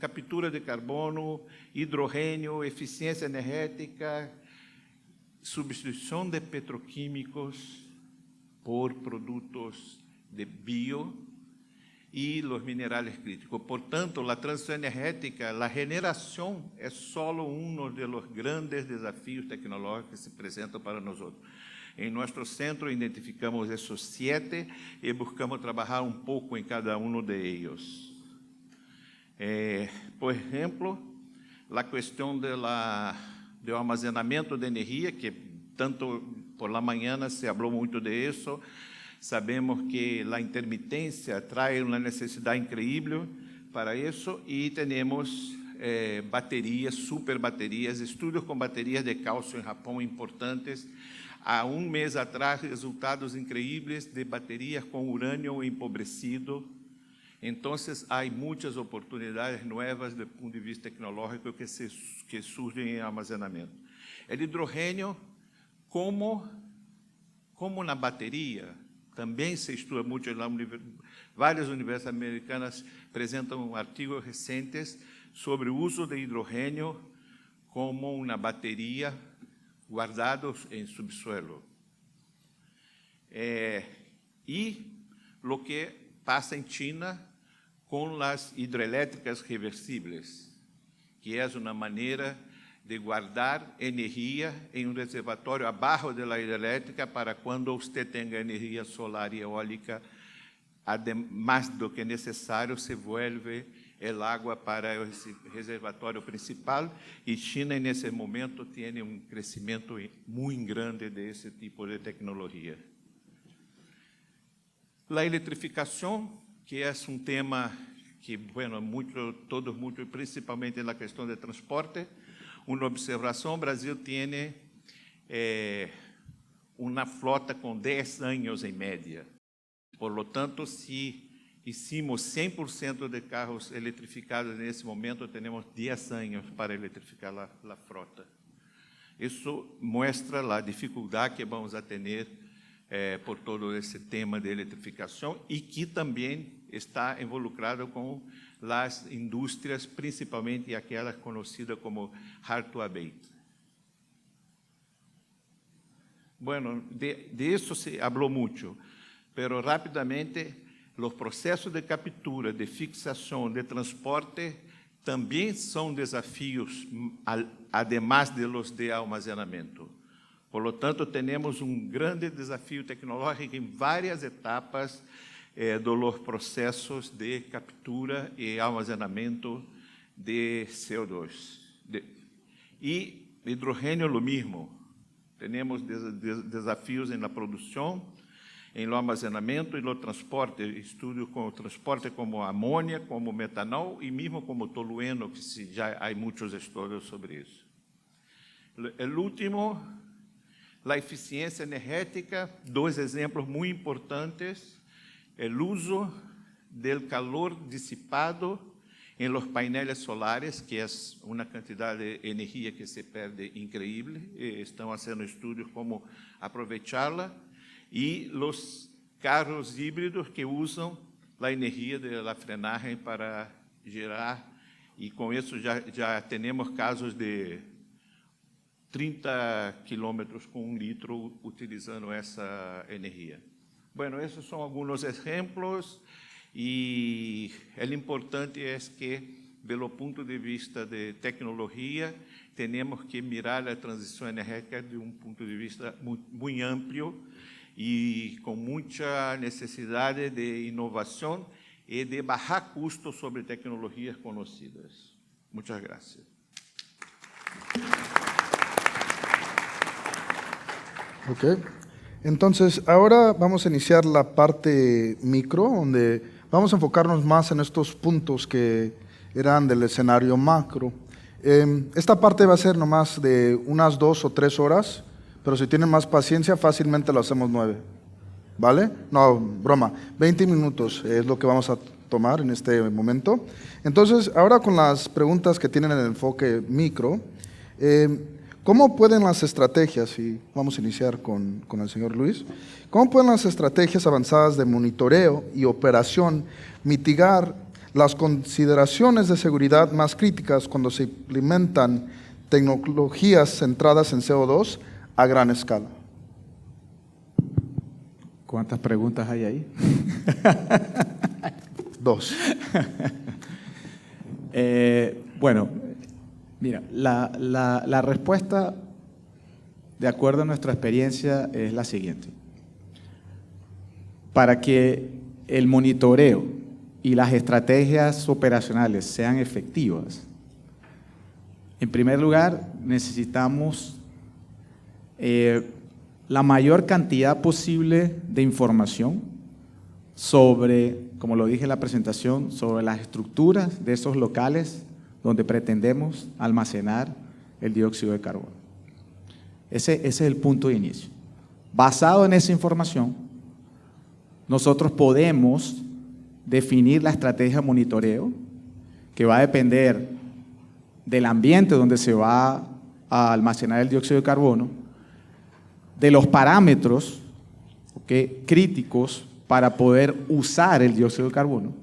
captura de carbono, hidrogênio, eficiência energética, substituição de petroquímicos por produtos de bio e os minerais críticos. Portanto, a transição energética, a generação é só um dos grandes desafios tecnológicos que se apresentam para nós. Em nosso centro, identificamos esses 7 e buscamos trabalhar um pouco em cada um de eles. Por exemplo, a questão do armazenamento de energia, que tanto por la manhã se falou muito de isso. Sabemos que a intermitência traz uma necessidade incrível para isso, e temos baterias, super baterias, estudos com baterias de cálcio em Japão importantes. Há um mês atrás, resultados incríveis de baterias com urânio empobrecido. Então, há muitas oportunidades novas do ponto de vista tecnológico que surgem em armazenamento. O hidrogênio, como na bateria, também se estuda muito. Várias universidades americanas apresentam artigos recentes sobre o uso de hidrogênio como uma bateria guardados em subsuelo. E o que passa em China com as hidrelétricas reversíveis, que é uma maneira de guardar energia em um reservatório abaixo da hidrelétrica para quando você tenha energia solar e eólica, mais do que necessário, se vuelve o água para o reservatório principal, e China, nesse momento, tem um crescimento muito grande desse tipo de tecnologia. A eletrificação, que é um tema que, todos muito, principalmente na questão de transporte. Uma observação: o Brasil tem uma flota com 10 anos em média. Por lo tanto, se hicimos 100% de carros eletrificados nesse momento, temos 10 anos para eletrificar a frota. Isso mostra a dificuldade que vamos a ter por todo esse tema de eletrificação, e que também está involucrado com as indústrias, principalmente aquelas conhecidas como hard to abate. Bueno, de isso se falou muito, pero rapidamente, os processos de captura, de fixação, de transporte, também são desafios, además de los de armazenamento. Por lo tanto, temos um grande desafio tecnológico em várias etapas dos processos de captura e armazenamento de CO2. E hidrogênio, o mesmo. Temos desafios na produção em lo armazenamento e lo transporte, estudos com o transporte como amônia, como metanol e mesmo como tolueno, que já há muitos estudos sobre isso. O último, a eficiência energética, dois exemplos muito importantes, o uso do calor dissipado em los painéis solares, que é uma quantidade de energia que se perde increíble, estão fazendo estudos como aproveitá-la, e os carros híbridos que usam a energia da frenagem para gerar, e com isso já temos casos de 30 quilômetros com 1 litro utilizando essa energia. Bueno, esses são alguns exemplos, e o importante é que, pelo ponto de vista de tecnologia, temos que mirar a transição energética de ponto de vista muito amplo e com muita necessidade de inovação e de bajar custos sobre tecnologias conhecidas. Muchas gracias. Ok. Entonces, ahora vamos a iniciar la parte micro, donde vamos a enfocarnos más en estos puntos que eran del escenario macro. Esta parte va a ser nomás de unas 2 o 3 horas, pero si tienen más paciencia, fácilmente lo hacemos 9. ¿Vale? No, broma. 20 minutos es lo que vamos a tomar en este momento. Entonces, ahora con las preguntas que tienen el enfoque micro, ¿cómo pueden las estrategias, y vamos a iniciar con el señor Luis, cómo pueden las estrategias avanzadas de monitoreo y operación mitigar las consideraciones de seguridad más críticas cuando se implementan tecnologías centradas en CO2 a gran escala? ¿Cuántas preguntas hay ahí? 2. Bueno, mira, la respuesta, de acuerdo a nuestra experiencia, es la siguiente. Para que el monitoreo y las estrategias operacionales sean efectivas, en primer lugar, necesitamos la mayor cantidad posible de información sobre, como lo dije en la presentación, sobre las estructuras de esos locales donde pretendemos almacenar el dióxido de carbono. Ese es el punto de inicio. Basado en esa información, nosotros podemos definir la estrategia de monitoreo, que va a depender del ambiente donde se va a almacenar el dióxido de carbono, de los parámetros críticos para poder usar el dióxido de carbono,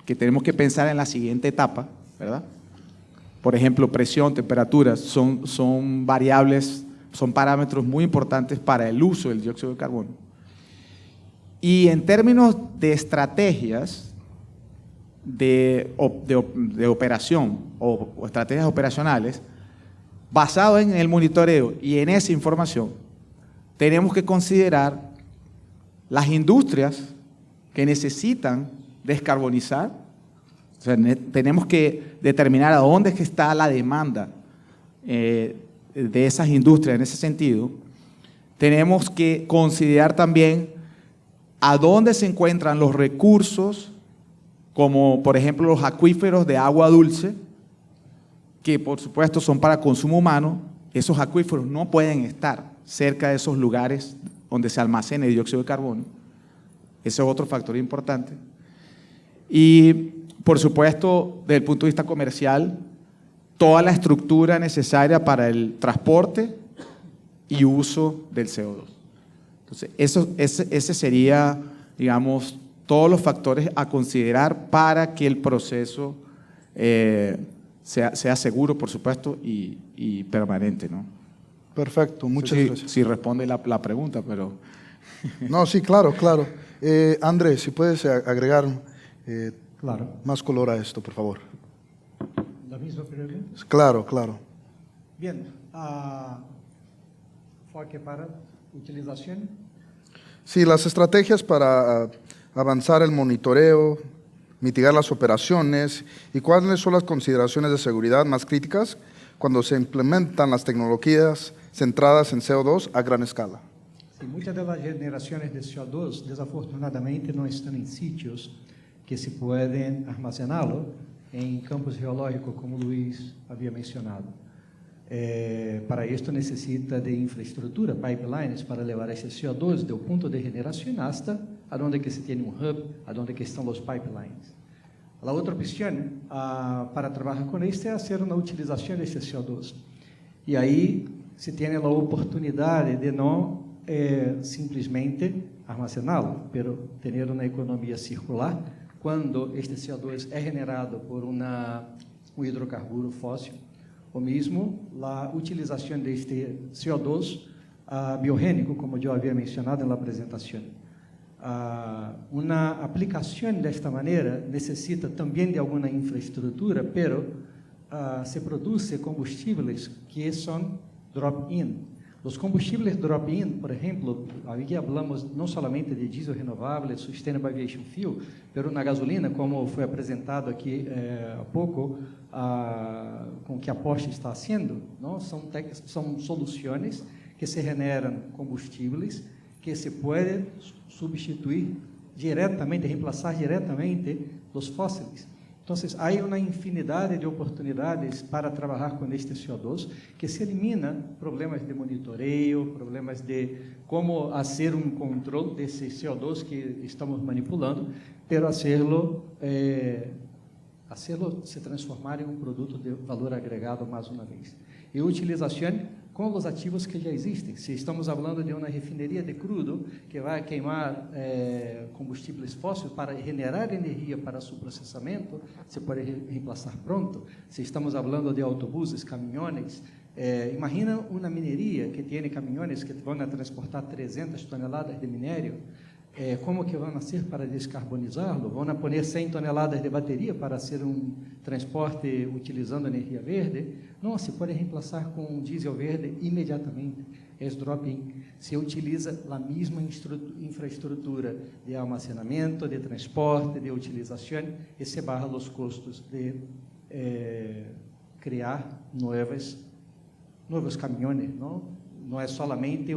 que tenemos que pensar en la siguiente etapa, ¿verdad? Por ejemplo, presión, temperaturas, son variables, son parámetros muy importantes para el uso del dióxido de carbono. Y en términos de estrategias de operación o estrategias operacionales, basado en el monitoreo y en esa información, tenemos que considerar las industrias que necesitan descarbonizar. O sea, tenemos que determinar a dónde es que está la demanda de esas industrias en ese sentido. Tenemos que considerar también a dónde se encuentran los recursos, como por ejemplo los acuíferos de agua dulce, que por supuesto son para consumo humano. Esos acuíferos no pueden estar cerca de esos lugares donde se almacena el dióxido de carbono. Ese es otro factor importante. Y, por supuesto, desde el punto de vista comercial, toda la estructura necesaria para el transporte y uso del CO2. Entonces, ese sería, digamos, todos los factores a considerar para que el proceso sea seguro, por supuesto, y permanente, ¿no? Perfecto, muchas gracias. Si responde la pregunta, pero... No, sí, claro, claro. Andrés, si puedes agregar Claro. más color a esto, por favor. La misma pregunta. Claro, claro. Bien, foque para utilización. Sí, las estrategias para avanzar el monitoreo, mitigar las operaciones y cuáles son las consideraciones de seguridad más críticas cuando se implementan las tecnologías centradas en CO2 a gran escala. Sí, muchas de las generaciones de CO2 desafortunadamente no están en sitios que se pueden almacenarlo en campos geológicos, como Luis había mencionado. Para esto necesita de infraestructura, pipelines, para levar ese CO2 del punto de generación hasta a donde que se tiene un hub, a donde que están los pipelines. La outra opção para trabalhar com isso é fazer uma utilização desse CO2. E aí se tem a oportunidade de não simplesmente armazená-lo, mas ter uma economia circular quando este CO2 é generado por um hidrocarburo fóssil, ou mesmo a utilização deste CO2 biogênico, como eu havia mencionado na apresentação. Uma aplicação desta maneira necessita também de alguma infraestrutura, pero se produz combustíveis que são drop-in. Os combustíveis drop-in, por exemplo, aqui falamos não somente de diesel renovável, Sustainable Aviation Fuel, pero na gasolina, como foi apresentado aqui há pouco, com o que a Porsche está fazendo, não? São soluções que se generam combustíveis que se pode substituir diretamente, reemplazar diretamente os fósseis. Então, há uma infinidade de oportunidades para trabalhar com este CO2 que se elimina problemas de monitoreio, problemas de como fazer controle desse CO2 que estamos manipulando, pero hacerlo se transformar em produto de valor agregado mais uma vez. E utilização com os ativos que já existem. Se estamos falando de uma refineria de crudo que vai queimar combustíveis fósseis para generar energia para seu processamento, se pode reemplazar pronto. Se estamos falando de autobuses, caminhões, imagina uma mineria que tem caminhões que vão transportar 300 toneladas de minério. Como que vão ser para descarbonizá-lo? Vão pôr 100 toneladas de bateria para ser transporte utilizando energia verde? Não, se pode reemplazar com diesel verde imediatamente. É drop-in. Se utiliza a mesma infraestrutura de armazenamento, de transporte, de utilização, e se barra os custos de criar novos caminhões. Não é solamente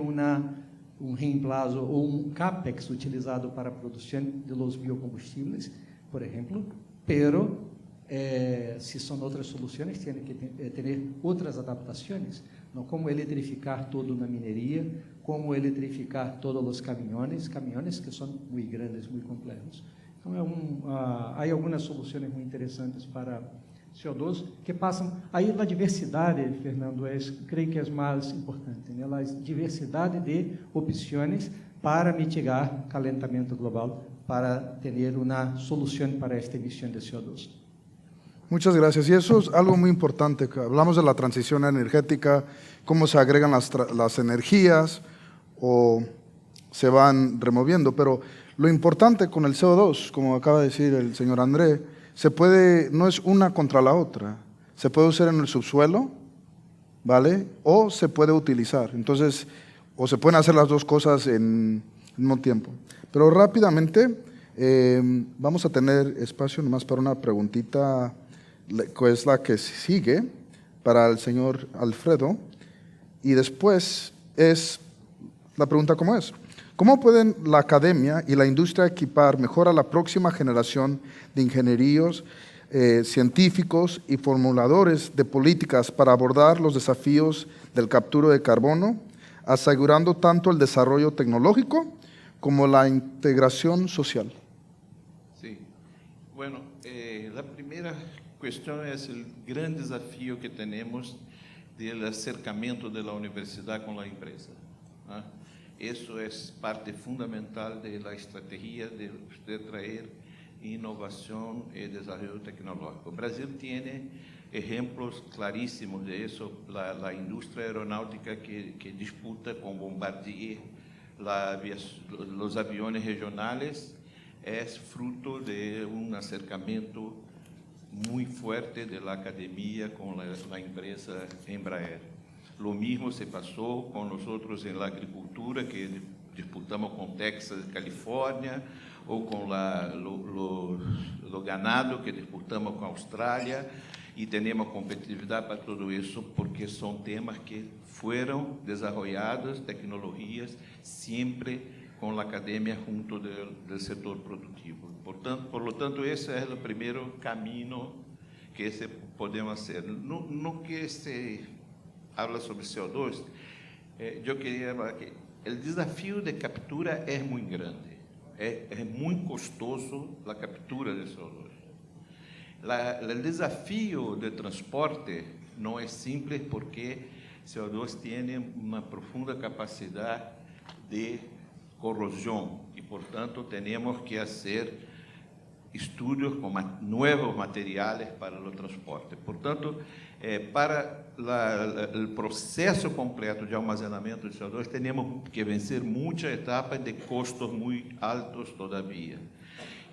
reemplazo ou capex utilizado para a produção de los biocombustíveis, por exemplo, pero se são outras soluções, tem que ter outras adaptações, não como eletrificar todo na mineria, como eletrificar todos os caminhões que são muito grandes, muito complexos. Então, há algumas soluções muito interessantes para CO2 que passam. Aí a diversidade, Fernando, creio que é mais importante, né? A diversidade de opções para mitigar calentamento global, para ter uma solução para esta emissão de CO2. Muchas gracias. Y eso es algo muy importante. Hablamos de la transición energética, cómo se agregan las energías o se van removiendo, pero lo importante con el CO2, como acaba de decir el señor André, no es una contra la otra. Se puede usar en el subsuelo, ¿vale? O se puede utilizar. Entonces, o se pueden hacer las dos cosas en el mismo tiempo. Pero rápidamente, vamos a tener espacio nomás para una preguntita, que es la que sigue, para el señor Alfredo. Y después es la pregunta ¿cómo es? ¿Cómo pueden la academia y la industria equipar mejor a la próxima generación de ingenieros, científicos y formuladores de políticas para abordar los desafíos del captura de carbono, asegurando tanto el desarrollo tecnológico como la integración social? Sí. Bueno, la primera cuestión es el gran desafío que tenemos del acercamiento de la universidad con la empresa, ¿ah? Eso es parte fundamental de la estrategia de usted traer innovación y desarrollo tecnológico. Brasil tiene ejemplos clarísimos de eso. La industria aeronáutica que disputa con Bombardier los aviones regionales es fruto de un acercamiento muy fuerte de la academia con la empresa Embraer. Lo mismo se pasó con nosotros en la agricultura, que disputamos con Texas, California, o con lo ganado, que disputamos con Australia. y tenemos competitividad para todo eso porque son temas que fueron desarrollados, tecnologías, siempre con la academia junto del sector productivo. Por lo tanto, ese es el primer camino que podemos hacer. No que se habla sobre CO2, yo quería hablar que el desafío de captura es muy grande, es muy costoso la captura de CO2. El desafío de transporte no es simple porque CO2 tiene una profunda capacidad de corrosión y, por tanto, tenemos que hacer estudios con nuevos materiales para el transporte. Por tanto, para el proceso completo de almacenamiento de CO2, tenemos que vencer muchas etapas de costos muy altos todavía.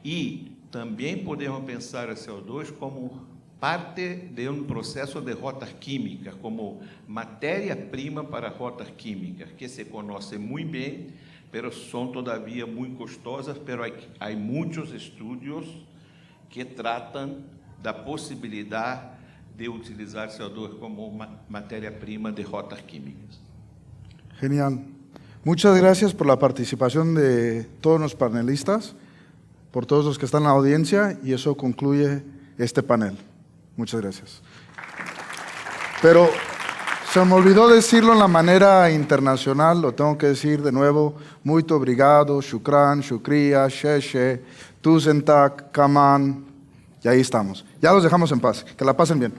E também podemos pensar o CO2 como parte de um processo de rotas químicas, como matéria-prima para rotas químicas, que se conhecem muito bem, mas são todavia muito costosas, mas há muitos estudos que tratam da possibilidade de utilizar CO2 como matéria-prima de rotas químicas. Genial. Muchas gracias por la participación de todos los panelistas, por todos los que están en la audiencia, y eso concluye este panel. Muchas gracias. Pero se me olvidó decirlo en la manera internacional, lo tengo que decir de nuevo. Muito obrigado, shukran, shukriya, sheshe, tusen tak, kaman. Y ahí estamos. Ya los dejamos en paz. Que la pasen bien.